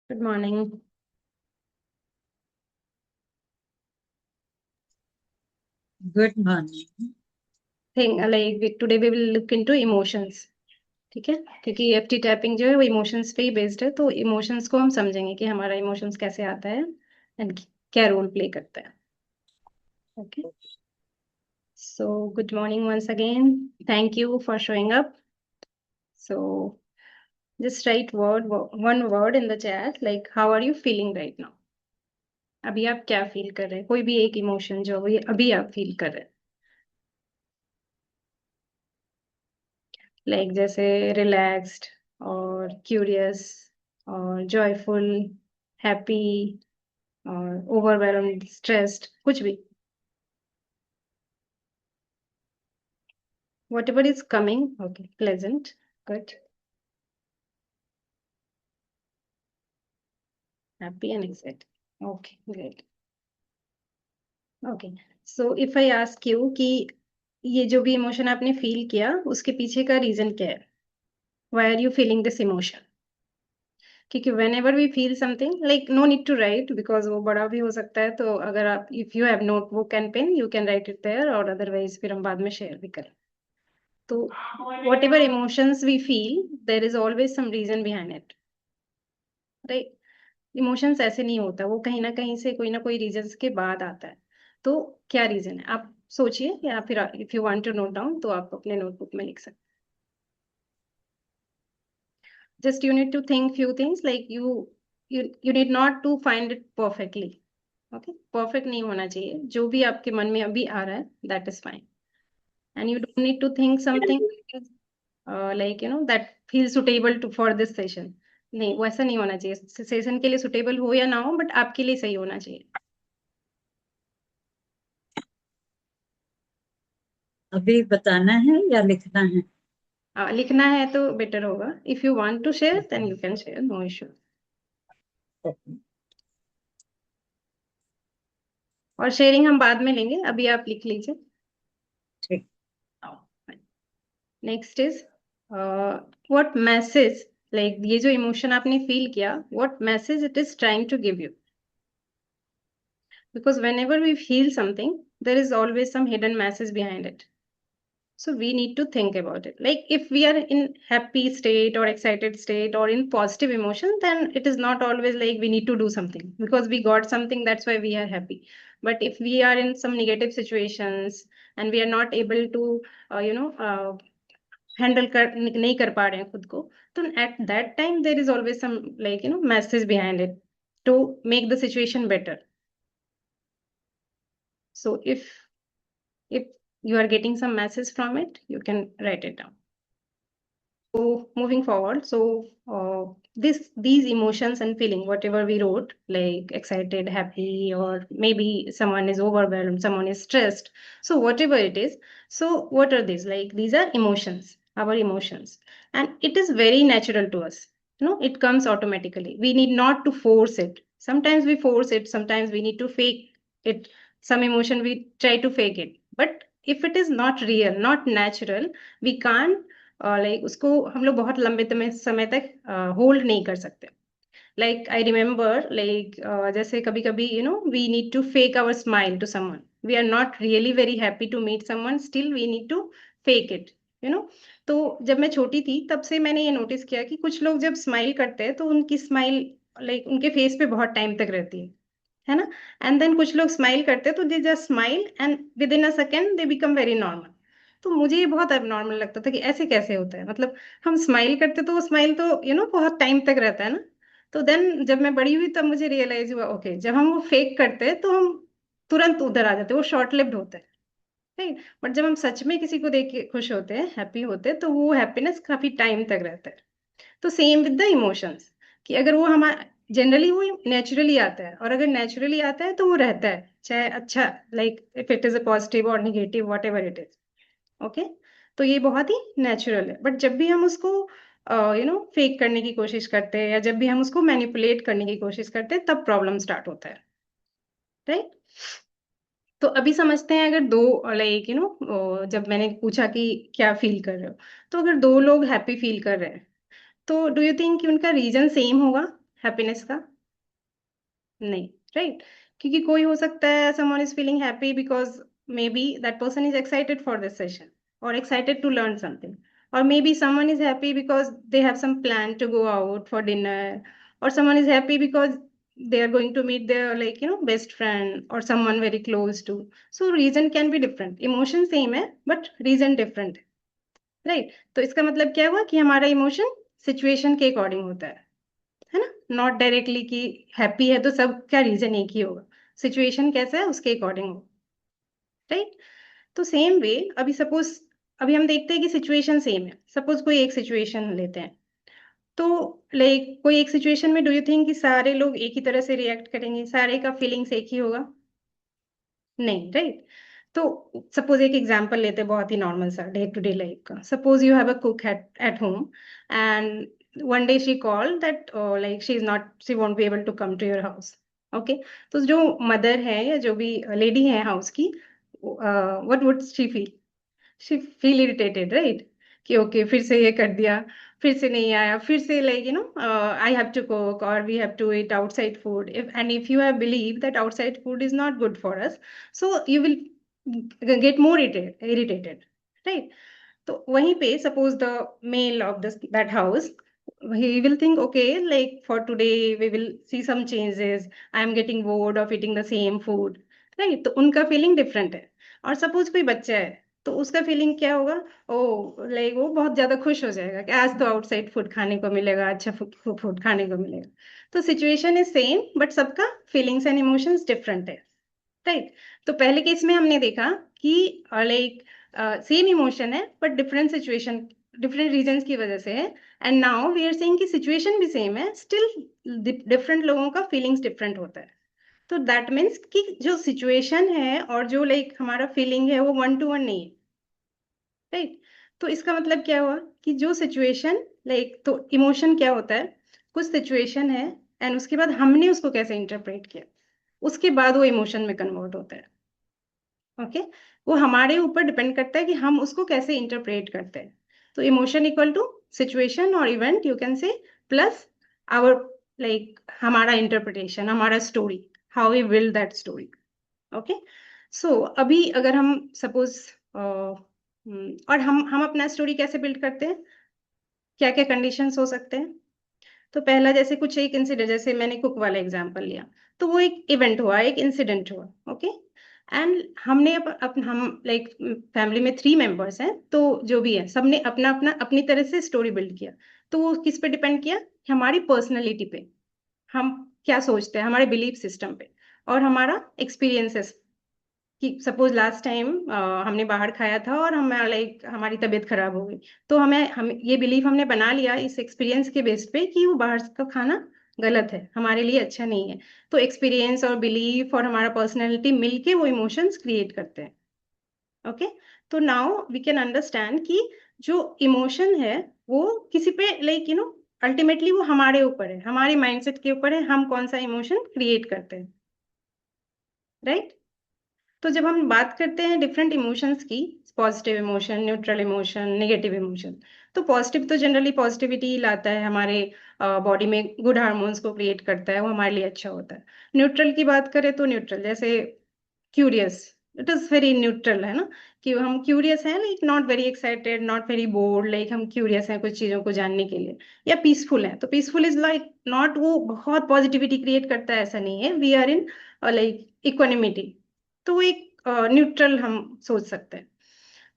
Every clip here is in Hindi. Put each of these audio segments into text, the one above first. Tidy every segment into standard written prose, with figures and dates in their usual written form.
Good morning. Good morning. Today we will look into emotions. ठीक है, क्योंकि EFT टैपिंग जो है वो इमोशंस पे ही बेस्ड है, तो इमोशंस को हम समझेंगे कि हमारा इमोशंस कैसे आता है एंड क्या रोल प्ले करता है. Okay, so good morning once again. Thank you for showing up. So just write one word in the chat, like how are you feeling right now. अभी आप क्या फील कर रहे हैं, कोई भी एक इमोशन जो अभी आप फील कर रहे हैं. लाइक जैसे रिलैक्स्ड और क्यूरियस और जॉयफुल, हैप्पी और ओवरवेलम्ड, स्ट्रेस्ड, कुछ भी. Whatever is coming. Okay, pleasant, good, happy and excited. Okay, great. Okay, so if I ask you कि ये जो भी इमोशन आपने फील किया उसके पीछे का रीजन क्या है. Why are you feeling this emotion? क्योंकि whenever we feel something, like no need to write because वो बड़ा भी हो सकता है, तो अगर आप if you have notebook and pen you can write it there, और otherwise फिर हम बाद में शेयर भी करें. तो whatever emotions we feel, there is always some reason behind it, right? Emotions ऐसे नहीं होता, वो कहीं ना कहीं से कोई ना कोई रीजंस के बाद आता है. तो क्या रीजन है आप सोचिए, या फिर if you want to note down तो आप अपने नोटबुक में लिख सकते. Just you need to think few things, like you need not to find it perfectly. Okay, perfect नहीं होना चाहिए, जो भी आपके मन में अभी आ रहा है that is fine. And you don't need to think something like that feel suitable to for this session. नहीं, वैसा नहीं होना चाहिए. सेशन के लिए सुटेबल हो या ना हो, बट आपके लिए सही होना चाहिए. अभी बताना है या लिखना है? लिखना है तो बेटर होगा. If you want to share then you can share, no issue. और शेयरिंग हम बाद में लेंगे, अभी आप लिख लीजिए. ठीक. Next is what message, like ये जो इमोशन आपने फील किया, what message it is trying to give you. Because whenever we feel something there is always some hidden message behind it. So we need to think about it. Like if we are in happy state or excited state or in positive emotion, then it is not always like we need to do something because we got something, that's why we are happy. But if we are in some negative situations and we are not able to handle नहीं कर पा रहे हैं खुद को, तो at that time there is always some like message behind it to make the situation better. So if you are getting some message from it, you can write it down. So moving forward, so these emotions and feeling, whatever we wrote, like excited, happy, or maybe someone is overwhelmed, someone is stressed. So whatever it is, so what are these? Like these are emotions, our emotions, and it is very natural to us. It comes automatically. We need not to force it. Sometimes we force it. Sometimes we need to fake it. Some emotion we try to fake it, but if it is not real, not natural, we can't like उसको हम लोग बहुत लंबे समय तक होल्ड नहीं कर सकते. लाइक आई रिमेम्बर, लाइक जैसे कभी कभी we need to fake our smile to someone. We are not really very happy to meet someone, still we need to fake it. You know तो जब मैं छोटी थी तब से मैंने ये नोटिस किया कि कुछ लोग जब स्माइल करते हैं तो उनकी स्माइल लाइक उनके फेस पे बहुत टाइम तक रहती है ना. एंड देन कुछ लोग स्माइल करते हैं तो they just smile and with in a second they become very normal. तो मुझे ये बहुत एबनॉर्मल लगता था कि ऐसे कैसे होता है, मतलब हम स्माइल करते तो वो स्माइल तो बहुत टाइम तक रहता है ना. तो देन जब मैं बड़ी हुई तब मुझे रियलाइज हुआ, ओके, जब हम वो फेक करते हैं तो हम तुरंत उधर आ जाते हैं, वो शॉर्ट लिव्ड होता है, राइट. बट जब हम सच में किसी को देख के खुश होते हैं, हैप्पी होते हैं, तो वो हैप्पीनेस काफी टाइम तक रहता है. तो सेम विद द इमोशंस, कि अगर वो हमारा जनरली वो नेचुरली आता है, और अगर नेचुरली आता है तो वो रहता है, चाहे अच्छा, like if it is a positive or negative, whatever it is. Okay, तो ये बहुत ही नेचुरल है. बट जब भी हम उसको फेक करने की कोशिश करते हैं, या जब भी हम उसको मैनिपुलेट करने की कोशिश करते हैं, तब प्रॉब्लम स्टार्ट होता है, राइट. तो अभी समझते हैं, अगर दो लाइक जब मैंने पूछा कि क्या फील कर रहे हो, तो अगर दो लोग हैप्पी फील कर रहे हैं, तो डू यू थिंक कि उनका रीजन सेम होगा. हैप्पीनेस का? नहीं, राइट? क्योंकि कोई हो सकता है someone is feeling happy because maybe that person is excited for this session or excited to learn something, or maybe someone is happy because they have some plan to go out for dinner, or someone is happy because they are going to meet their best friend or someone very close to. So reason can be different, emotion same है but reason different है, राइट? तो इसका मतलब क्या हुआ कि हमारा इमोशन सिचुएशन के अकॉर्डिंग होता है ना? नॉट डायरेक्टली कि हैप्पी है तो सब क्या रीजन एक ही होगा, सिचुएशन कैसा है उसके अकॉर्डिंग हो, राइट? तो सेम वे अभी सपोज, अभी हम देखते हैं कि सिचुएशन सेम है, सपोज कोई एक सिचुएशन लेते हैं, तो लाइक कोई एक सिचुएशन में डू यू थिंक कि सारे लोग एक ही तरह से रिएक्ट करेंगे, सारे का फीलिंग्स एक ही होगा? नहीं, राइट? तो सपोज एक एग्जांपल लेते हैं बहुत ही नॉर्मल सा डे टू डे लाइफ का। Suppose you have a cook at home and one day she called that like she won't be able to come to your house. Okay, तो जो मदर है या जो भी लेडी है हाउस की, what would she feel irritated, right? कि ओके फिर से ये कर दिया, फिर से नहीं आया, फिर से like I have to cook or we have to eat outside food, if you have believed that outside food is not good for us, so you will get more irritated, right? तो वहीं पे suppose the male of this that house, he will think okay, like for today we will see some changes, I am getting bored of eating the same food, right? तो उनका फीलिंग डिफरेंट है। और सपोज कोई बच्चा है तो उसका फीलिंग क्या होगा? ओ लाइक वो बहुत ज्यादा खुश हो जाएगा कि आज तो आउटसाइड फूड खाने को मिलेगा, अच्छा फूड खाने को मिलेगा। तो सिचुएशन इज सेम बट सबका फीलिंग्स एंड इमोशंस डिफरेंट है, राइट? तो पहले केस में हमने देखा कि लाइक सेम इमोशन है but different situation, different reasons की वजह से है। And now we are saying कि सिचुएशन भी सेम है, स्टिल डिफरेंट लोगों का फीलिंग्स डिफरेंट होता है। तो दैट मीन्स कि जो सिचुएशन है और जो लाइक हमारा फीलिंग है वो 1 to 1 नहीं है, राइट? तो इसका मतलब क्या हुआ कि जो सिचुएशन लाइक, तो इमोशन क्या होता है, कुछ सिचुएशन है एंड उसके बाद हमने उसको कैसे इंटरप्रेट किया, उसके बाद वो इमोशन में कन्वर्ट होता है। ओके, वो हमारे ऊपर डिपेंड करता है कि हम उसको कैसे इंटरप्रेट करते हैं। तो इमोशन इक्वल टू सिचुएशन और event you can say, plus our like हमारा इंटरप्रिटेशन, हमारा story, how we build that story. Okay, so अभी अगर हम सपोज और हम अपना स्टोरी कैसे बिल्ड करते हैं, क्या क्या कंडीशंस हो सकते हैं? तो पहला जैसे कुछ एक इंसिडेंट, जैसे मैंने कुक वाला एग्जांपल लिया, तो वो एक इवेंट हुआ, एक इंसिडेंट हुआ, ओके? एंड हमने हम लाइक फैमिली में 3 मेंबर्स हैं, तो जो भी है सबने अपना अपना अपनी तरह से स्टोरी बिल्ड किया। तो वो किस पे डिपेंड किया? हमारी पर्सनैलिटी पे, हम क्या सोचते हैं, हमारे बिलीफ सिस्टम पे, और हमारा एक्सपीरियंसेस कि सपोज लास्ट टाइम हमने बाहर खाया था और हम लाइक हमारी तबीयत खराब हो गई, तो हम ये बिलीफ हमने बना लिया इस एक्सपीरियंस के बेस पे कि वो बाहर का खाना गलत है, हमारे लिए अच्छा नहीं है। तो एक्सपीरियंस और बिलीफ और हमारा पर्सनैलिटी मिलके वो इमोशंस क्रिएट करते हैं। ओके, तो नाउ वी कैन अंडरस्टैंड कि जो इमोशन है वो किसी पे लाइक अल्टीमेटली वो हमारे ऊपर है, हमारे माइंडसेट के ऊपर है, हम कौन सा इमोशन क्रिएट करते हैं, राइट? तो जब हम बात करते हैं डिफरेंट इमोशंस की, positive emotion, neutral emotion, negative emotion, तो पॉजिटिव तो जनरली पॉजिटिविटी लाता है, हमारे बॉडी में गुड हार्मोन्स को क्रिएट करता है, वो हमारे लिए अच्छा होता है। न्यूट्रल की बात करें तो न्यूट्रल जैसे curious, it is very neutral, है ना? कि हम क्यूरियस हैं, like not very excited, not very bored, like हम क्यूरियस हैं कुछ चीजों को जानने के लिए। या पीसफुल है, तो पीसफुल इज लाइक नॉट वो बहुत पॉजिटिविटी क्रिएट करता है, ऐसा नहीं है, we are in like equanimity. तो वो एक न्यूट्रल हम सोच सकते हैं।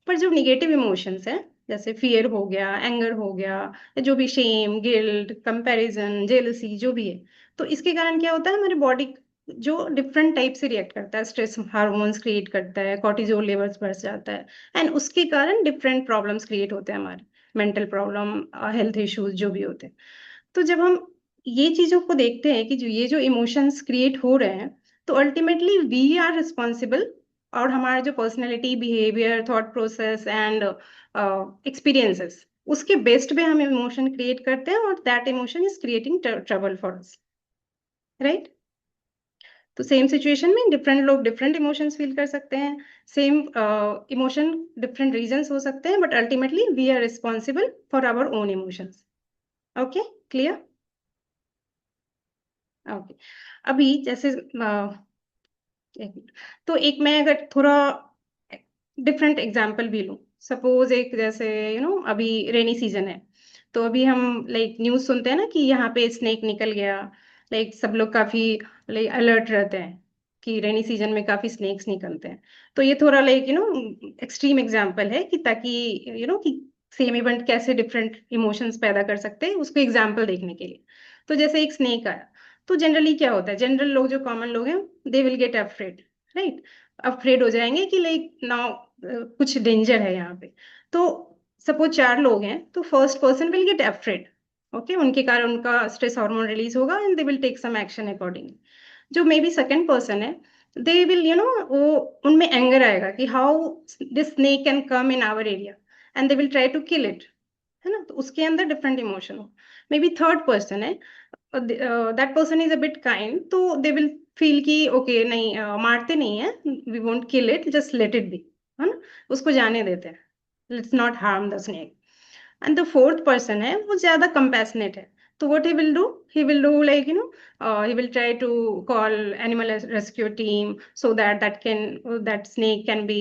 पर जो निगेटिव इमोशंस हैं, जैसे फियर हो गया, एंगर हो गया, या जो भी शेम, गिल्ट, कंपैरिजन, जेलसी जो भी है, तो इसके कारण क्या होता है, हमारी बॉडी जो डिफरेंट टाइप से रिएक्ट करता है, स्ट्रेस हार्मोन्स क्रिएट करता है, कॉर्टिजोल लेवल्स बढ़ जाता है, एंड उसके कारण डिफरेंट प्रॉब्लम्स क्रिएट होते हैं, हमारे मेंटल प्रॉब्लम, हेल्थ इश्यूज जो भी होते हैं। तो जब हम ये चीजों को देखते हैं कि जो ये जो इमोशंस क्रिएट हो रहे हैं, तो अल्टीमेटली वी आर रिस्पॉन्सिबल, और हमारा जो personality, behaviour, thought process and experiences, उसके बेस्ड पे हम इमोशन क्रिएट करते हैं, और that emotion is creating trouble for us, right? तो सेम सिचुएशन में डिफरेंट लोग डिफरेंट इमोशंस फील कर सकते हैं, सेम इमोशन डिफरेंट रीजंस हो सकते हैं, but ultimately we are responsible for our own emotions. Okay, clear? Okay. अभी जैसे तो एक मैं अगर थोड़ा डिफरेंट एग्जांपल भी लूं, सपोज एक जैसे अभी रेनी सीजन है, तो अभी हम लाइक न्यूज़ सुनते हैं ना कि यहाँ पे स्नेक निकल गया। लाइक सब लोग काफी लाइक अलर्ट रहते हैं कि रेनी सीजन में काफी स्नेक्स निकलते हैं। तो ये थोड़ा लाइक एक्सट्रीम एग्जांपल है कि ताकि कि सेम इवेंट कैसे डिफरेंट इमोशंस पैदा कर सकते हैं उसको एग्जांपल देखने के लिए। तो जैसे एक स्नेक आया, तो जनरली क्या होता है, जनरल लोग जो कॉमन लोग हैं they will get afraid, right. Afraid हो जाएंगे कि लाइक नाउ कुछ डेंजर है यहाँ पे। तो सपोज 4 लोग हैं तो first person will get afraid, okay, उनके कारण उनका स्ट्रेस हार्मोन रिलीज होगा and they will take some action accordingly. जो मे बी सेकंड पर्सन है, दे विल वो उनमें एंगर आएगा कि how this snake can come in our area and they will try to kill it, है ना। तो उसके अंदर डिफरेंट इमोशन हो। मे बी थर्ड पर्सन है, that person is a bit kind, तो दे विल फील कि ओके नहीं, मारते नहीं है, we won't kill it, just let it be, है ना, उसको जाने देते हैं, let's not harm the snake. And the fourth person है वो ज्यादा कंपैशनेट है, तो what he will do like he will try to call animal rescue team so that that snake can be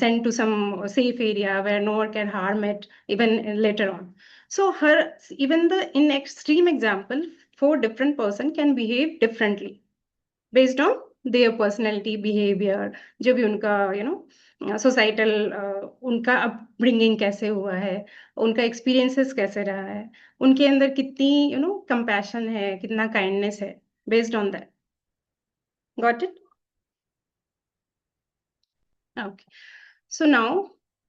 sent to some safe area where no one can harm it even later on. So her, even the in extreme example, 4 different person can behave differently based on their personality behavior, जो भी उनका सोसाइटल उनका अपब्रिंगिंग कैसे हुआ है, उनका एक्सपीरियंसेस कैसे रहा है, उनके अंदर कितनी कंपैशन है, कितना काइंडनेस है, based on that. Got it? Okay. So now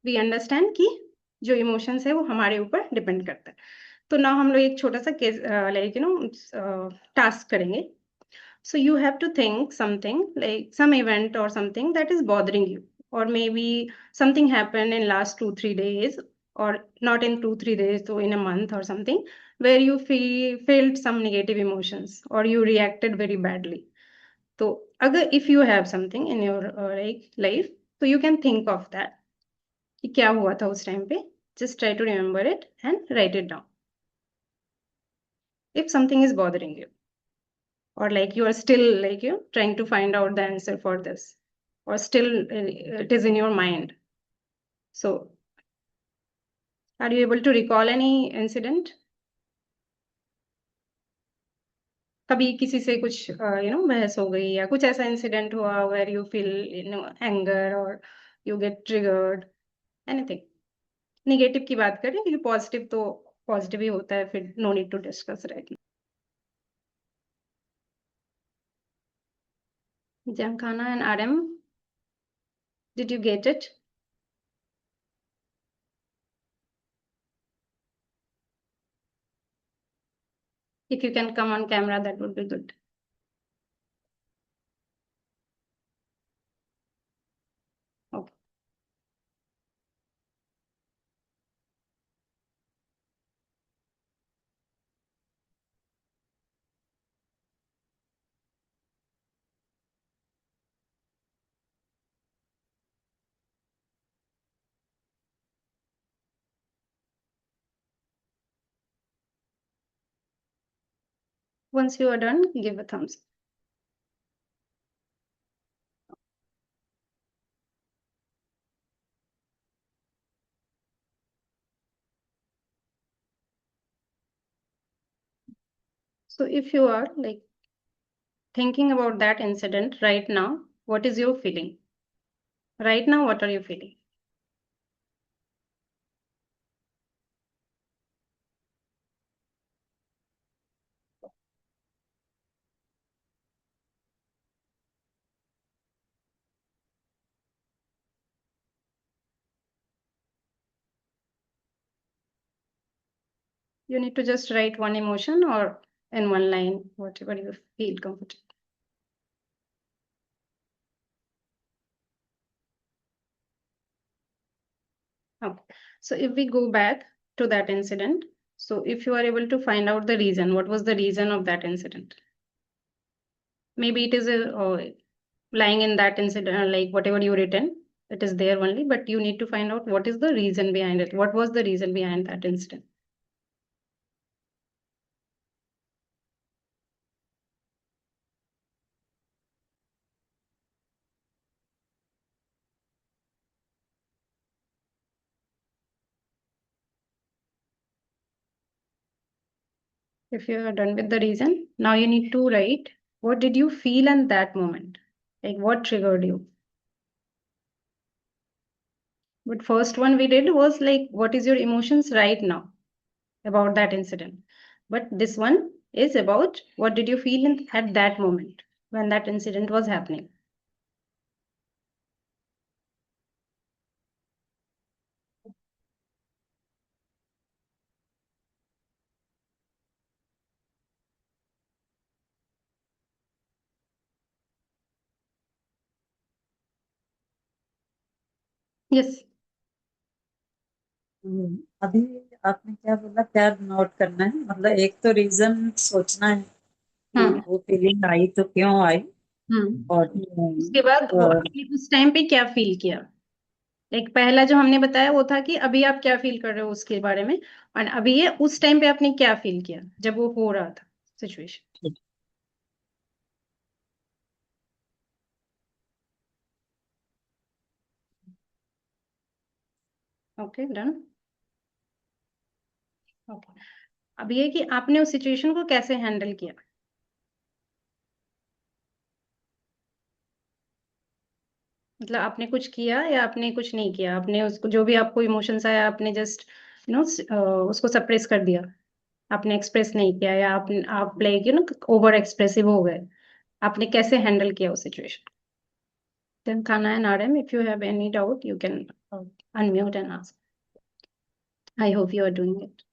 we understand कि जो इमोशंस है वो हमारे ऊपर डिपेंड करता है। तो नाउ हम लोग एक छोटा सा केस लाइक टास्क करेंगे. So you have to think something like some event or something that is bothering you, or maybe something happened in last 2-3 days, or not in 2-3 days, so in a month or something, where you felt some negative emotions or you reacted very badly. So अगर if you have something in your like life, so you can think of that कि क्या हुआ था उस टाइम पे. Just try to remember it and write it down if something is bothering you, or like you are still like trying to find out the answer for this, or still it is in your mind. So are you able to recall any incident? कभी किसी से कुछ बहस हो गई या कुछ ऐसा इंसिडेंट हुआ where you feel anger or you get triggered, anything? Negative की बात करें क्योंकि पॉजिटिव तो पॉजिटिव ही होता है, फिर no need to discuss right. Jamkhana and RM, did you get it? If you can come on camera, that would be good. Okay. Once you are done, give a thumbs up. So if you are like thinking about that incident right now, what is your feeling? Right now, what are you feeling? You need to just write one emotion or in one line, whatever you feel comfortable. Okay. So if we go back to that incident, so if you are able to find out the reason, what was the reason of that incident? Maybe it is lying in that incident, like whatever you written, it is there only, but you need to find out what is the reason behind it. What was the reason behind that incident? If you are done with the reason, now you need to write what did you feel in that moment? Like what triggered you? But first one we did was like, what is your emotions right now about that incident? But this one is about what did you feel at that moment when that incident was happening? Yes. अभी आपने क्या बोला, क्या नोट करना है? मतलब एक तो रीजन सोचना है कि हाँ। वो फीलिंग आई तो क्यों आई, और उसके बाद आपने उस टाइम पे क्या फील किया? एक पहला जो हमने बताया वो था कि अभी आप क्या फील कर रहे हो उसके बारे में, और अभी ये उस टाइम पे आपने क्या फील किया जब वो हो रहा था सिचुएशन? Okay, done. ओके, अब ये कि आपने उस सिचुएशन को कैसे हैंडल किया? मतलब आपने कुछ किया या आपने कुछ नहीं किया? आपने उसको जो भी आपको इमोशंस आया आपने जस्ट उसको सप्रेस कर दिया, आपने एक्सप्रेस नहीं किया, या आप लाइक ओवर एक्सप्रेसिव हो गए? आपने कैसे हैंडल किया उस situation? Then Kana and RM, if you have any doubt, you can unmute and ask. I hope you are doing it.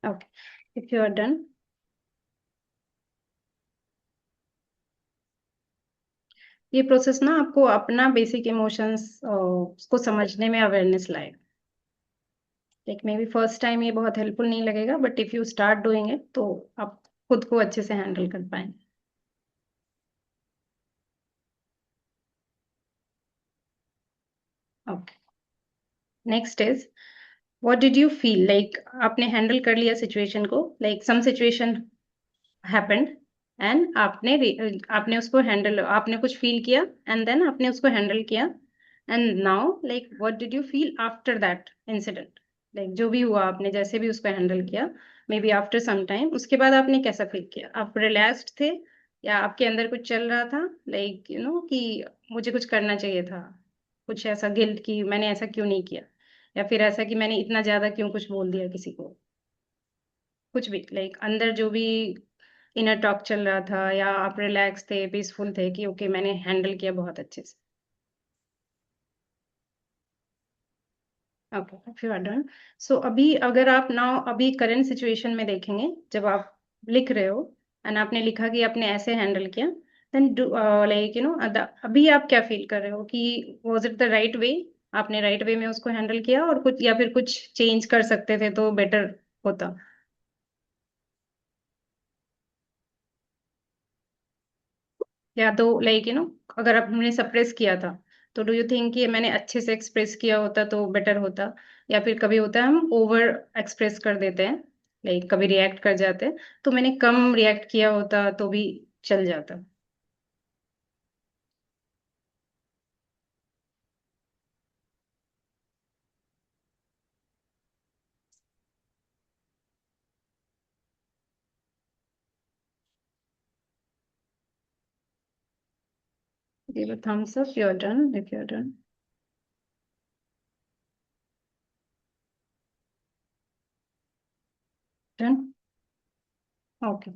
Okay. If you are done, ये प्रोसेस ना आपको अपना बेसिक इमोशंस उसको समझने में अवेयरनेस लाएगा। Like maybe first time ये बहुत हेल्पफुल नहीं लगेगा, but if you start doing it तो आप खुद को अच्छे से हैंडल कर पाएंगे। Okay, next is what did you feel like? आपने हैंडल कर लिया सिचुएशन को, like some situation happened and आपने उसको हैंडल, आपने कुछ फील किया एंड देन आपने उसको हैंडल किया, and now like what did you feel after that incident? Like जो भी हुआ आपने जैसे भी उसको हैंडल किया, maybe after some time उसके बाद आपने कैसा फील किया? आप रिलैक्स्ड थे या आपके अंदर कुछ चल रहा था, लाइक कि मुझे कुछ करना चाहिए था, कुछ ऐसा गिल्ट कि मैंने ऐसा क्यों नहीं किया, या फिर ऐसा कि मैंने इतना ज्यादा क्यों कुछ बोल दिया किसी को? कुछ भी लाइक अंदर जो भी इनर टॉक चल रहा था, या आप रिलैक्स थे, पीसफुल थे कि ओके मैंने हैंडल किया बहुत अच्छे से? Okay, if you are done, so अभी अगर आप नाउ अभी करंट सिचुएशन में देखेंगे, जब आप लिख रहे हो एंड आपने लिखा कि आपने ऐसे हैंडल किया, देन लाइक अभी आप क्या फील कर रहे हो कि was it the right way? आपने राइट वे में उसको हैंडल किया और कुछ, या फिर कुछ चेंज कर सकते थे तो बेटर होता? या तो लाइक अगर आप हमने सप्रेस किया था, तो डू यू थिंक कि मैंने अच्छे से एक्सप्रेस किया होता तो बेटर होता? या फिर कभी होता है हम ओवर एक्सप्रेस कर देते हैं, लाइक कभी रिएक्ट कर जाते हैं, तो मैंने कम रिएक्ट किया होता तो भी चल जाता? Give a thumbs up, you are done if you are done. Done, okay.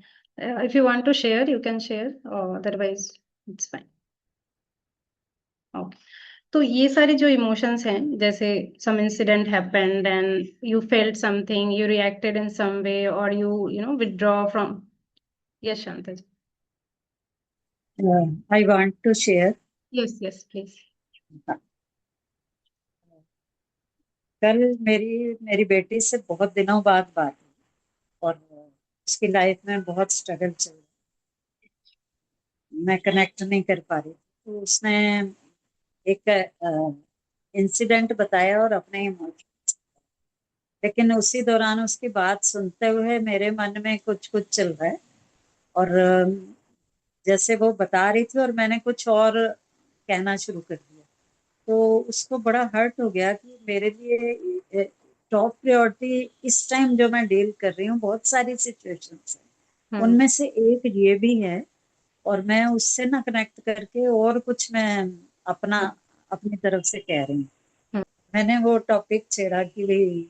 If you want to share you can share, otherwise it's fine. Okay, तो ये सारे जो इमोशंस हैं, जैसे some incident happened and you felt something, you reacted in some way, or you withdraw from. Yes Shanta ji. I want to share. Yes yes please. कल मेरी मेरी बेटी से बहुत दिनों बाद बात हुई, और उसकी लाइफ में बहुत स्ट्रगल चल रहा है, मैं कनेक्ट नहीं कर पा रही, तो उसने एक इंसिडेंट बताया और अपने इमोशन, लेकिन उसी दौरान उसकी बात सुनते हुए मेरे मन में कुछ कुछ चल रहा है, और जैसे वो बता रही थी और मैंने कुछ और कहना शुरू कर दिया, तो उसको बड़ा हर्ट हो गया कि मेरे लिए टॉप प्रायोरिटी इस टाइम जो मैं डील कर रही हूँ, बहुत सारी सिचुएशंस है, हम्म। उनमें से एक ये भी है, और मैं उससे ना कनेक्ट करके और कुछ मैं अपना अपनी तरफ से कह रही हूँ। हम्म। मैंने वो टॉपिक छेड़ा कि भाई,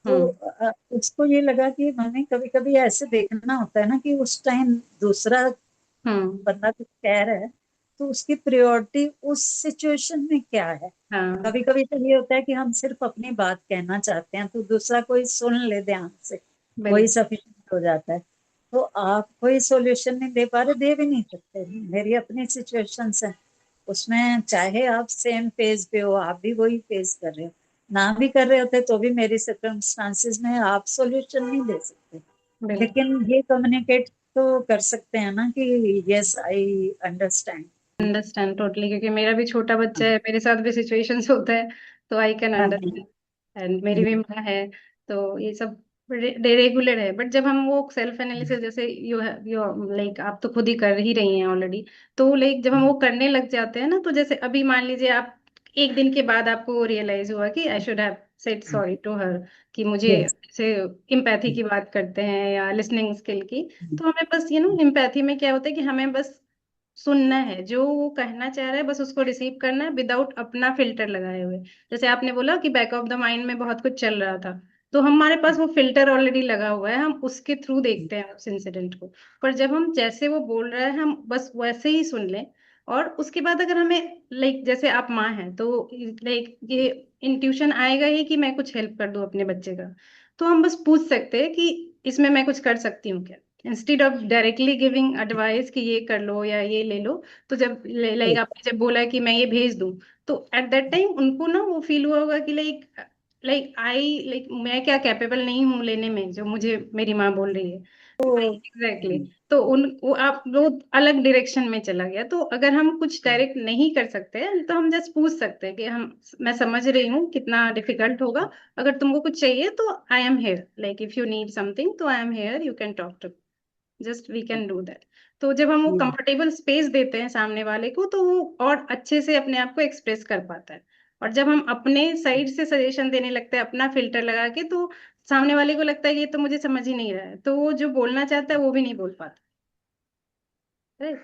तो हम्म। उसको ये लगा कि मम्मी कभी कभी ऐसे देखना होता है ना कि उस टाइम दूसरा हम्म। बंदा कुछ कह रहा है, तो उसकी प्रायोरिटी उस सिचुएशन में क्या है। हाँ। कभी कभी तो ये होता है कि हम सिर्फ अपनी बात कहना चाहते हैं, तो दूसरा कोई सुन ले ध्यान से, वही बिल्कुल। सफिशिएंट हो जाता है। तो आप कोई सॉल्यूशन नहीं दे पा रहे, दे भी नहीं सकते। मेरी अपनी सिचुएशंस है, उसमें चाहे आप सेम फेज पे हो, आप भी वही फेस कर रहे हो, ना भी कर रहे होते तो भी मेरी सर्कमस्टांसिस में आप सॉल्यूशन नहीं दे सकते। बिल्कुल। लेकिन ये कम्युनिकेट तो कर सकते हैं ना कि yes I understand. Understand totally, क्योंकि मेरा भी छोटा बच्चा है, मेरे साथ भी सिचुएशंस होता है, तो आई कैन हाँ, अंडरस्टैंड। एंड मेरी भी माँ है, तो ये सब रेगुलर है। बट जब हम वो सेल्फ एनालिसिस, जैसे यू लाइक आप तो खुद ही कर ही रही हैं ऑलरेडी, तो लाइक जब हम वो करने लग जाते हैं ना, तो जैसे अभी मान लीजिए आप एक दिन के बाद आपको रियलाइज हुआ कि I should have said sorry to her, कि मुझे यस, जैसे इम्पैथी की बात करते हैं या लिसनिंग स्किल की, तो हमें बस इम्पैथी में क्या होता है कि हमें बस सुनना है, जो वो कहना चाह रहा है बस उसको रिसीव करना है विदाउट अपना फिल्टर लगाए हुए। जैसे आपने बोला कि बैक ऑफ द माइंड में बहुत कुछ चल रहा था, तो हमारे पास वो फिल्टर ऑलरेडी लगा हुआ है, हम उसके थ्रू देखते हैं उस इंसिडेंट को। पर जब हम जैसे वो बोल रहा है हम बस वैसे ही सुन लें, और उसके बाद अगर हमें लाइक जैसे आप माँ हैं तो लाइक ये इंट्यूशन आएगा ही कि मैं कुछ हेल्प कर दूं अपने बच्चे का, तो हम बस पूछ सकते हैं कि इसमें मैं कुछ कर सकती हूँ क्या, instead of directly giving advice कि ये कर लो या ये ले लो। तो जब लाइक आपने जब बोला कि मैं ये भेज दूं, तो एट दैट टाइम उनको ना वो फील हुआ होगा कि लाइक लाइक मैं क्या कैपेबल नहीं हूँ लेने में, जो मुझे मेरी माँ बोल रही है। तो एग्जैक्टली exactly। तो उन वो आप वो अलग डायरेक्शन में चला गया। तो अगर हम कुछ डायरेक्ट नहीं कर सकते हैं तो हम जस्ट पूछ सकते हैं कि हम मैं समझ रही हूँ कितना डिफिकल्ट होगा, अगर तुमको कुछ चाहिए तो I am here, like if you need something तो I am here, you can talk to, just we can do that. तो जब हम वो कंफर्टेबल स्पेस देते हैं सामने वाले को, तो वो और अच्छे से अपने आप को एक्सप्रेस कर पाता है। और जब हम अपने साइड से सजेशन देने लगते हैं अपना फिल्टर लगा के, तो सामने वाले को लगता है कि ये तो मुझे समझ ही नहीं रहा है, तो वो जो बोलना चाहता है वो भी नहीं बोल पाता। राइट।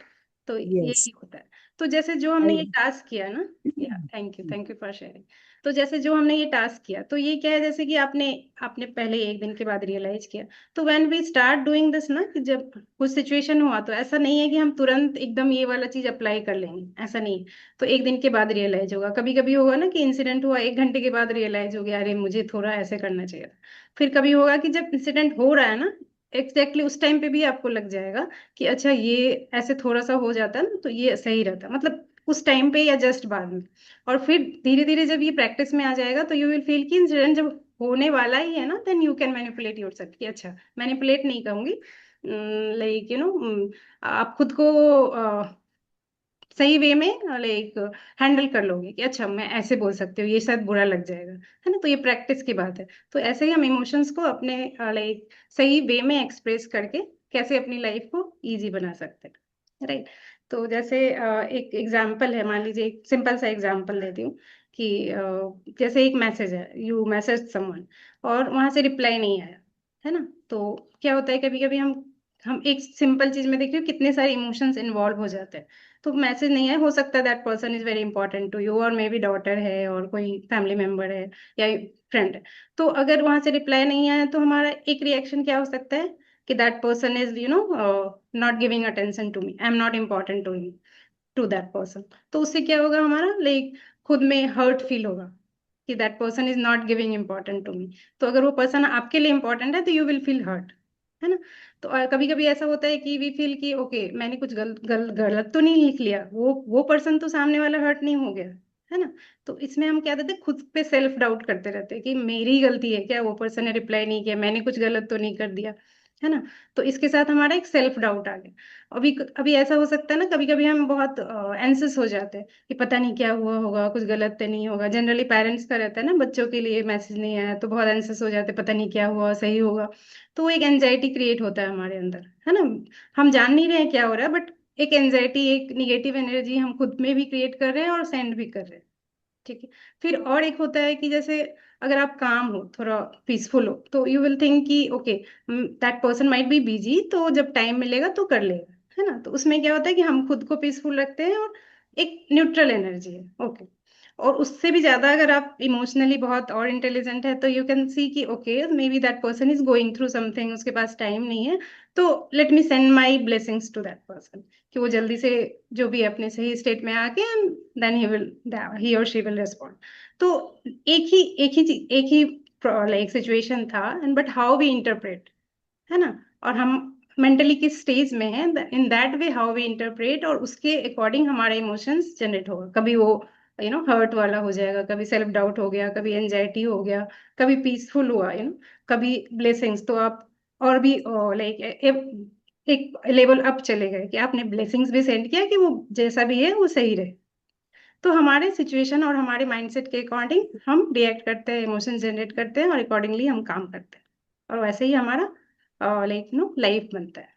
तो यस, यही होता है। तो जैसे जो हमने ये टास्क किया ना, या थैंक यू फॉर शेयरिंग। तो जैसे जो हमने ये टास्क किया, तो ये क्या है, जैसे कि आपने आपने पहले एक दिन के बाद रियलाइज किया, तो when we start doing this ना, कि जब कुछ सिचुएशन हुआ, तो ऐसा नहीं है कि हम तुरंत एकदम ये वाला चीज अप्लाई कर लेंगे, ऐसा नहीं है। तो एक दिन के बाद रियलाइज होगा, कभी कभी होगा ना कि इंसिडेंट हुआ 1 घंटे के बाद रियलाइज हो गया, अरे मुझे थोड़ा ऐसे करना चाहिए था। फिर कभी होगा कि जब इंसिडेंट हो रहा है ना, एग्जैक्टली उस टाइम पे भी आपको लग जाएगा कि अच्छा ये ऐसे थोड़ा सा हो जाता ना तो ये सही रहता, मतलब उस टाइम पे या जस्ट बाद में। और फिर धीरे धीरे जब ये प्रैक्टिस में आ जाएगा, तो यू विल फील कि इंसिडेंट जब होने वाला ही है ना, then you can manipulate yourself, कि अच्छा मैनिपुलेट नहीं कहूंगी, लाइक आप खुद को सही वे में लाइक हैंडल कर लोगे, कि अच्छा मैं ऐसे बोल सकती हूँ, ये शायद बुरा लग जाएगा, है ना। तो ये प्रैक्टिस की बात है। तो ऐसे ही हम इमोशंस को अपने लाइक सही वे में एक्सप्रेस करके कैसे अपनी लाइफ को इजी बना सकते हैं, राइट। तो जैसे एक एग्जांपल है, मान लीजिए एक सिंपल सा एग्जांपल देती हूँ कि जैसे एक मैसेज है, यू मैसेज समवन और वहां से रिप्लाई नहीं आया, है ना। तो क्या होता है, कभी कभी हम एक सिंपल चीज में देखिए कितने सारे इमोशंस इन्वॉल्व हो जाते हैं। तो मैसेज नहीं है, हो सकता है that person is very important to you, और मे बी डॉटर है और कोई फैमिली मेंबर है या फ्रेंड है। तो अगर वहां से रिप्लाई नहीं आया, तो हमारा एक रिएक्शन क्या हो सकता है कि that person is not giving attention to me, I am not important to you, to that person. तो उससे क्या होगा, हमारा लाइक खुद में हर्ट फील होगा कि that person is not giving important to me. तो अगर वो पर्सन आपके लिए इम्पोर्टेंट है तो यू विल फील हर्ट, है ना। तो कभी कभी ऐसा होता है कि वी फील कि ओके मैंने कुछ गलत तो नहीं लिख लिया, वो पर्सन तो सामने वाला हर्ट नहीं हो गया, है ना। तो इसमें हम क्या कहते हैं, खुद पे सेल्फ डाउट करते रहते हैं कि मेरी गलती है क्या, वो पर्सन ने रिप्लाई नहीं किया, मैंने कुछ गलत तो नहीं कर दिया, है ना। तो इसके साथ हमारा एक सेल्फ डाउट आ गया। अभी अभी ऐसा हो सकता है ना, कभी कभी हम बहुत एंसियस हो जाते हैं कि पता नहीं क्या हुआ होगा, कुछ गलत तो नहीं होगा। जनरली पेरेंट्स का रहता है ना, बच्चों के लिए मैसेज नहीं आया तो बहुत एंसियस हो जाते हैं, पता नहीं क्या हुआ, सही होगा। तो वो एक एंजाइटी क्रिएट होता है हमारे अंदर, है ना। हम जान नहीं रहे हैं क्या हो रहा है, बट एक एंजाइटी, एक निगेटिव एनर्जी हम खुद में भी क्रिएट कर रहे हैं और सेंड भी कर रहे हैं। ठीक है। फिर और एक होता है कि जैसे अगर आप काम हो, थोड़ा पीसफुल हो, तो यू विल थिंक कि okay that person might be busy, तो जब टाइम मिलेगा तो कर लेगा, है ना। तो उसमें क्या होता है कि हम खुद को पीसफुल रखते हैं और एक न्यूट्रल एनर्जी है, ओके। और उससे भी ज्यादा अगर आप इमोशनली बहुत और इंटेलिजेंट है, तो यू कैन सी कि okay maybe that person is going through something, उसके पास टाइम नहीं है, तो let me send my blessings to that person, कि वो जल्दी से जो भी अपने सही स्टेट में आके एंड देन ही और शी विल रिस्पॉन्ड। तो एक ही लाइक सिचुएशन था, and but how we interpret, है ना। और हम मेंटली किस स्टेज में हैं, in that way how we interpret, और उसके अकॉर्डिंग हमारे इमोशंस जनरेट होगा। कभी वो हर्ट वाला हो जाएगा, कभी सेल्फ डाउट हो गया, कभी एंजाइटी हो गया, कभी पीसफुल हुआ, कभी ब्लेसिंग्स। तो आप और भी लाइक एक लेवल अप चले गए कि आपने ब्लेसिंग्स भी सेंड किया कि वो जैसा भी है वो सही रहे। तो हमारे सिचुएशन और हमारे माइंडसेट के अकॉर्डिंग हम रिएक्ट करते हैं, इमोशन जनरेट करते हैं, और अकॉर्डिंगली हम काम करते हैं, और वैसे ही हमारा लाइक लाइफ बनता है।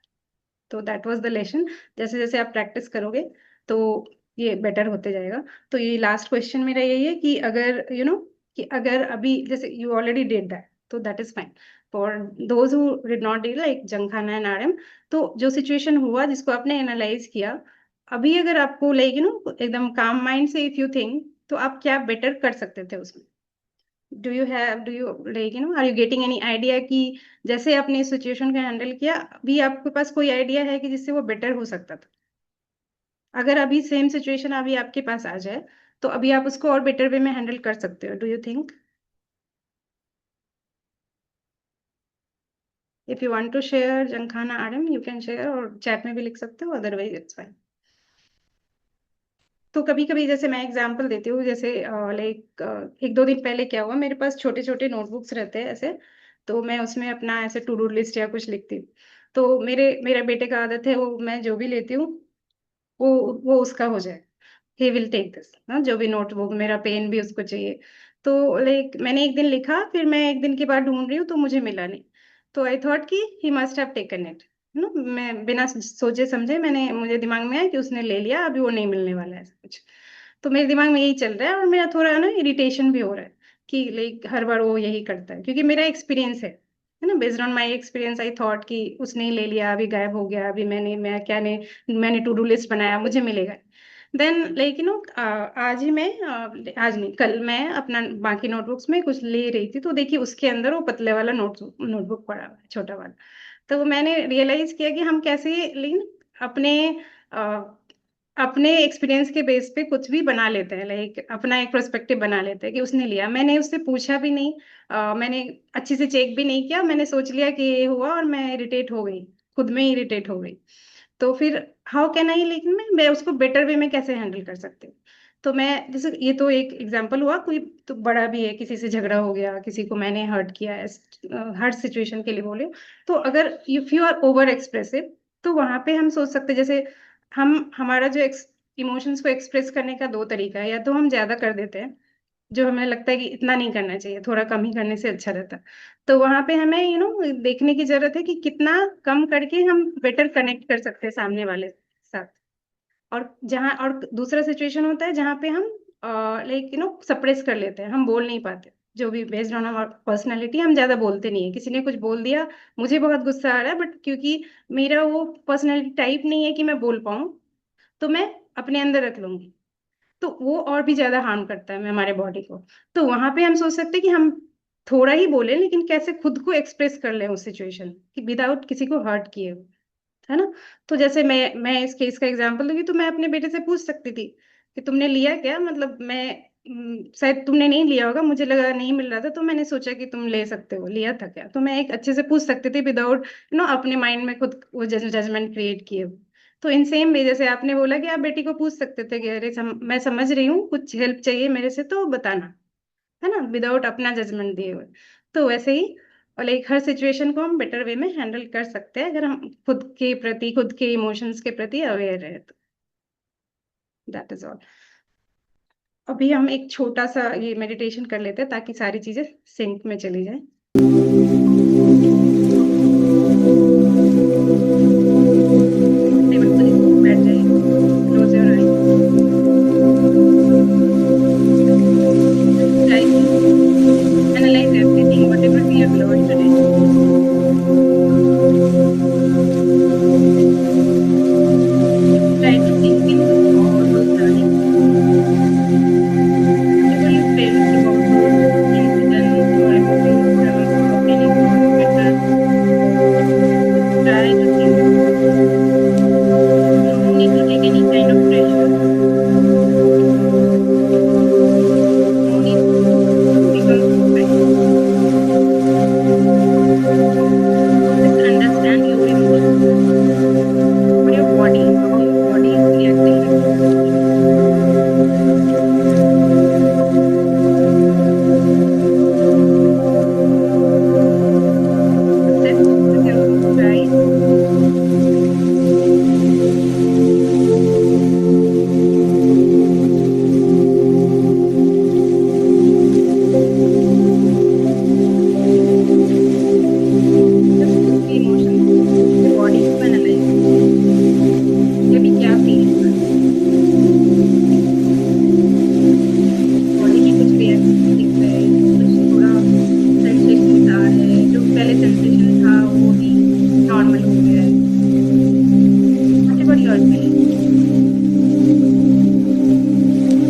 तो दैट वाज द लेसन। जैसे जैसे आप प्रैक्टिस करोगे तो ये बेटर होते जाएगा। तो ये लास्ट क्वेश्चन मेरा यही है कि अगर कि अगर अभी जैसे यू ऑलरेडी डिड दैट, तो that is fine. For those who did not do like gymkhana and RM, तो जो सिचुएशन हुआ जिसको आपने एनालाइज किया, अभी अगर आपको लाइक एकदम काम माइंड से इफ यू थिंक, तो आप क्या बेटर कर सकते थे उसमें। Do you like are you getting any idea कि जैसे आपने इस सिचुएशन को हैंडल किया, अभी आपके पास कोई आइडिया है कि जिससे वो बेटर हो सकता था। अगर अभी सेम सिचुएशन अभी आपके पास आ जाए, तो अभी आप उसको और बेटर वे में हैंडल कर सकते हो, do you think. If you want to share gymkhana RM, you can share, और चैट में भी लिख सकते हो, अदरवाइज इट्स फाइन। तो कभी कभी जैसे मैं एग्जांपल देती हूँ, जैसे लाइक एक दो दिन पहले क्या हुआ, मेरे पास छोटे छोटे नोटबुक्स रहते हैं ऐसे, तो मैं उसमें अपना ऐसे टू डू लिस्ट या कुछ लिखती हूँ। तो मेरे बेटे का आदत है, वो मैं जो भी लेती हूँ वो वो उसका हो जाए, ही विल टेक दिस ना, जो भी नोटबुक, मेरा पेन भी उसको चाहिए। तो लाइक मैंने एक दिन लिखा, फिर मैं एक दिन के बाद ढूंढ रही हूँ तो मुझे मिला नहीं। तो आई थॉट कि he must have taken it, मैं बिना सोचे समझे, मुझे दिमाग में आया कि उसने ले लिया, अभी वो नहीं मिलने वाला है ऐसा कुछ। तो मेरे दिमाग में यही चल रहा है, और मेरा थोड़ा ना इरिटेशन भी हो रहा है कि लाइक हर बार वो यही करता है, क्योंकि मेरा एक्सपीरियंस है ना, based on my experience I thought कि उसने ही ले लिया, अभी गायब हो गया, अभी मैंने टू डू लिस्ट बनाया, मुझे मिलेगा। देन लाइक आज ही मैं आज नहीं, कल मैं अपना बाकी नोटबुक्स में कुछ ले रही थी, तो देखिए उसके अंदर वो पतले वाला नोटबुक पड़ा हुआ है, छोटा वाला। तो मैंने रियलाइज किया कि हम कैसे, लेकिन अपने अपने एक्सपीरियंस के बेस पे कुछ भी बना लेते हैं, लाइक अपना एक पर्सपेक्टिव बना लेते हैं कि उसने लिया, मैंने उससे पूछा भी नहीं, मैंने अच्छे से चेक भी नहीं किया, मैंने सोच लिया कि ये हुआ, और मैं इरिटेट हो गई, खुद में इरिटेट हो गई। तो फिर हाउ कैन आई, लेकिन मैं उसको बेटर वे में कैसे हैंडल कर सकती हूँ। तो मैं जैसे, ये तो एक एग्जांपल हुआ, कोई तो बड़ा भी है, किसी से झगड़ा हो गया, किसी को मैंने हर्ट किया है, हर सिचुएशन के लिए बोले। तो अगर if you are over expressive, तो वहां पे हम सोच सकते हैं, जैसे हमारा जो इमोशंस को एक्सप्रेस करने का दो तरीका है, या तो हम ज्यादा कर देते हैं, जो हमें लगता है कि इतना नहीं करना चाहिए, थोड़ा कम ही करने से अच्छा रहता है। तो वहां पे हमें देखने की जरूरत है कि कितना कम करके हम बेटर कनेक्ट कर सकते हैं सामने वाले के साथ। और दूसरा सिचुएशन होता है जहाँ पे हम लाइक सप्रेस कर लेते हैं, हम बोल नहीं पाते, जो भी बेस्ड ऑन आवर पर्सनालिटी हम ज्यादा बोलते नहीं है। किसी ने कुछ बोल दिया, मुझे बहुत गुस्सा आ रहा है, बट क्योंकि मेरा वो पर्सनालिटी टाइप नहीं है कि मैं बोल पाऊँ, तो मैं अपने अंदर रख लूंगी, तो वो और भी ज्यादा हार्म करता है हमारे बॉडी को। तो वहां पे हम सोच सकते हैं कि हम थोड़ा ही बोले, लेकिन कैसे खुद को एक्सप्रेस कर लें उस सिचुएशन कि विदाउट किसी को हर्ट किए हुए, है ना। तो जैसे मैं इस केस का एग्जांपल दूंगी, तो मैं अपने बेटे से पूछ सकती थी कि तुमने लिया क्या, मतलब मैं शायद तुमने नहीं लिया होगा, मुझे लगा नहीं मिल रहा था, तो मैंने सोचा कि तुम ले सकते हो, लिया था क्या। तो मैं एक अच्छे से पूछ सकती थी विदाउट अपने माइंड में खुद वो जजमेंट क्रिएट किए हुए। तो इन सेम वे, जैसे आपने बोला कि आप बेटी को पूछ सकते थे कि अरे मैं समझ रही हूँ, कुछ हेल्प चाहिए मेरे से तो बताना, है ना, विदाउट अपना जजमेंट दिए हुए। तो वैसे ही, और लाइक हर सिचुएशन को हम बेटर वे में हैंडल कर सकते हैं, अगर हम खुद के इमोशंस के प्रति अवेयर रहे तो। That is all. अभी हम एक छोटा सा ये मेडिटेशन कर लेते हैं, ताकि सारी चीजें सिंक में चली जाए। बैठ जाइए, close your I. your glory today. Try to sink into all those learnings. Whatever you felt about those incidents or about your growth, how can you do better? Try to think. No need to take any kind of pressure. No need to become perfect. Just understand your emotions or your body, how your body is reacting with those emotions. Accept with your closed eyes. Just put the emotions, the body to analyze. ये भी क्या फील हो रहा है? बॉडी में कुछ रिएक्शन दिख रहे हैं, कुछ थोड़ा सेंसेशन आ रहे हैं, जो पहले सेंसेशन था वो भी नॉर्मल हो गया है। Whatever you are feeling,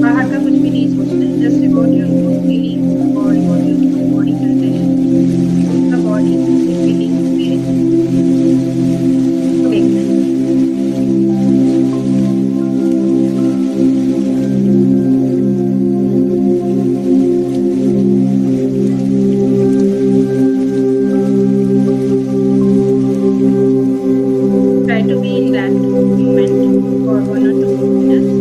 बाहर का कुछ भी नहीं सोचना है, just about your own feeling or about your own body sensation, उसका body की feeling में देखना है। Try to be in that moment for 1 or 2 minutes.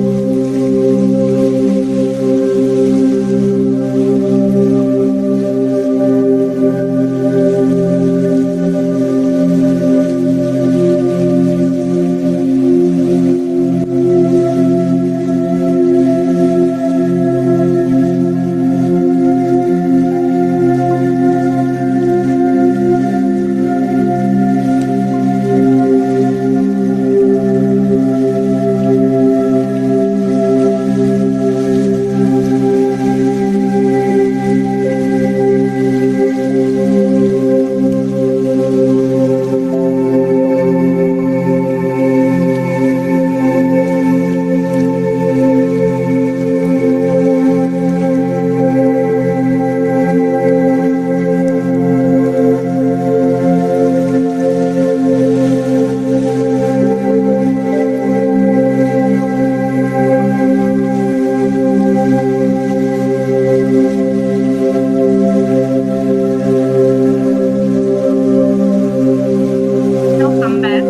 Now come back.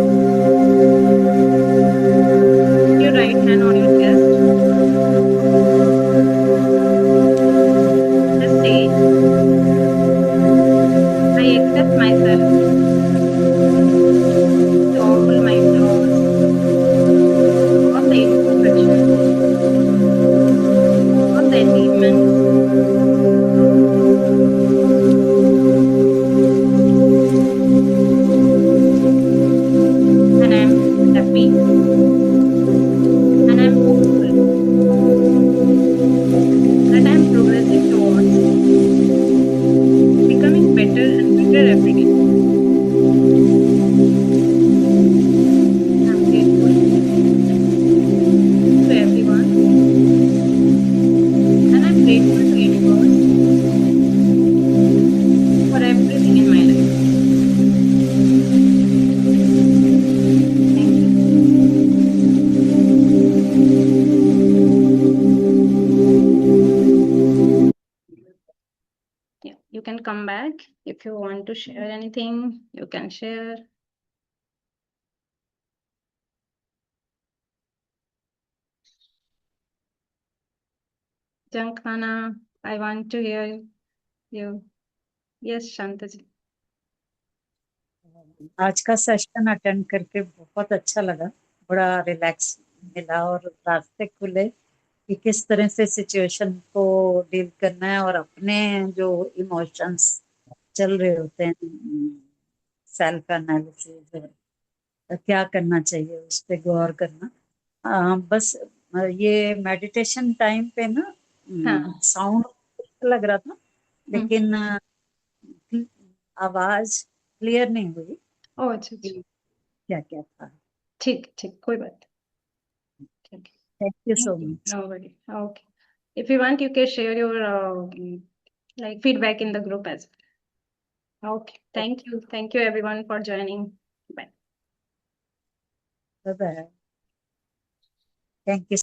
Put your right hand on your chest. Just say, I accept myself with all my flaws, all the imperfections, all the achievements. And I'm happy. And I'm hopeful that I'm progressing towards becoming better and better every day. I'm grateful to everyone, and I'm grateful to universe for everything in my life. Thank you. Yeah, you can come back if you want to share anything. You can share. Jankana, I want to hear you. Yes, Shantaji. आज का सेशन अटेंड करके बहुत अच्छा लगा, बड़ा रिलैक्स मिला और रास्ते खुले कि किस तरह से सिचुएशन को डील करना है और अपने जो इमोशंस चल रहे होते हैं, सेल्फ एनालिसिस, क्या करना चाहिए उस पर गौर करना। बस ये मेडिटेशन टाइम पे ना हाँ। साउंड लग रहा था, लेकिन आवाज क्लियर नहीं हुई ओह अच्छा कि अच्छा, क्या क्या था। ठीक ठीक, कोई बात नहीं, ठीक है। Thank you so Thank you. Much. No worry. Okay. If you want, you can share your like feedback in the group as well. Okay. Thank you. Thank you everyone for joining. Bye. Bye bye. Thank you.